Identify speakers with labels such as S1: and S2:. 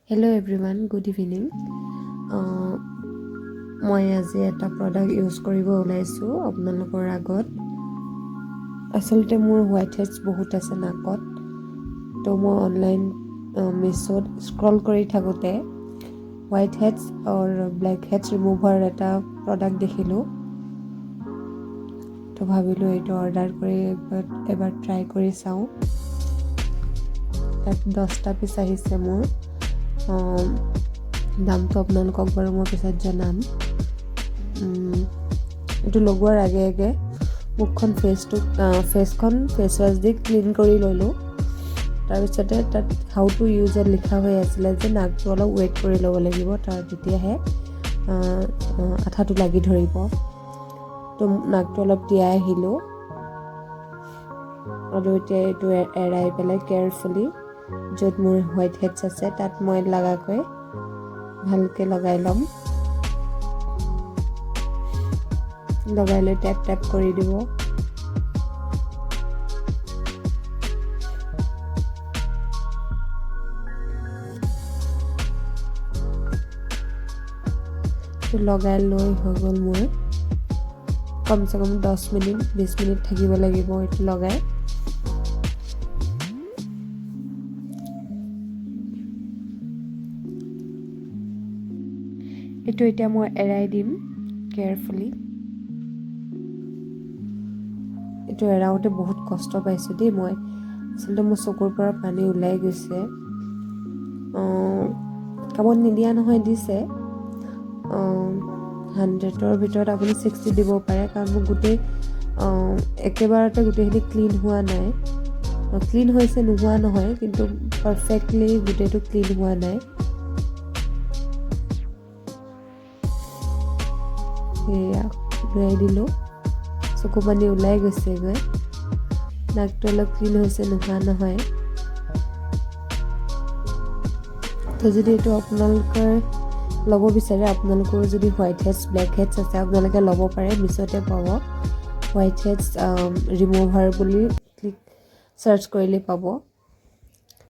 S1: Hello everyone, good evening. মই আজি এটা প্ৰডাক্ট ইউজ কৰিব ওলাইছোঁ আপোনালোকৰ আগত। আচলতে মোৰ হোৱাইট হেডছ বহুত আছে নাকত, তো মই অনলাইন মিছত স্ক্ৰল কৰি থাকোঁতে হোৱাইট হেডছ আৰু ব্লেক হেডছ ৰিমুভাৰ এটা প্ৰডাক্ট দেখিলোঁ, তো ভাবিলোঁ এইটো অৰ্ডাৰ কৰি এবাৰ ট্ৰাই কৰি চাওঁ। তাত 10টা পিচ আহিছে মোৰ। দামটো আপোনালোকক বাৰু মই পিছত জনাম। এইটো লগোৱাৰ আগে আগে মুখখন ফেচখন ফেচ ৱাছ দি ক্লিন কৰি ল'লোঁ। তাৰপিছতে তাত হাউ টু ইউজত লিখা হৈ আছিলে যে নাকটো অলপ ৱেট কৰি ল'ব লাগিব, তেতিয়াহে আঠাটো লাগি ধৰিব। তো নাকটো অলপ তিয়াই আহিলোঁ আৰু এতিয়া এইটো এৰাই পেলাই কেয়াৰফুলি য'ত মোৰ হোৱাইট হেডছ আছে তাত মই লগাকৈ ভালকৈ লগাই ল'ম। লগাই লৈ টেপ টেপ কৰি দিব। লগাই লৈ হৈ গ'ল মোৰ কমচে কম 10 মিনিট 20 মিনিট থাকিব লাগিব এইটো লগাই। এইটো এতিয়া মই এৰাই দিম কেয়াৰফুলি। এইটো এৰাওঁতে বহুত কষ্ট পাইছোঁ দেই মই। আচলতে মোৰ চকুৰ পৰা পানী ওলাই গৈছে। কামত নিদিয়া নহয়, দিছে। 100ৰ ভিতৰত আপুনি 60 দিব পাৰে, কাৰণ মোৰ গোটেই একেবাৰতে গোটেইখিনি ক্লিন হোৱা নাই। ক্লিন হৈছে নোহোৱা নহয়, কিন্তু পাৰফেক্টলি গোটেইটো ক্লিন হোৱা নাই। সেয়া ঘূৰাই দিলোঁ, চকু পানী ওলাই গৈছেগৈ। নাকটো অলপ ক্লিন হৈছে নোহোৱা নহয়। তো যদি এইটো আপোনালোকে ল'ব বিচাৰে, আপোনালোকৰ যদি হোৱাইট হেডছ ব্লেক হেডছ আছে আপোনালোকে ল'ব পাৰে। মিছতে পাব, হোৱাইট হেডছ ৰিমুভাৰ বুলি চাৰ্চ কৰিলে পাব।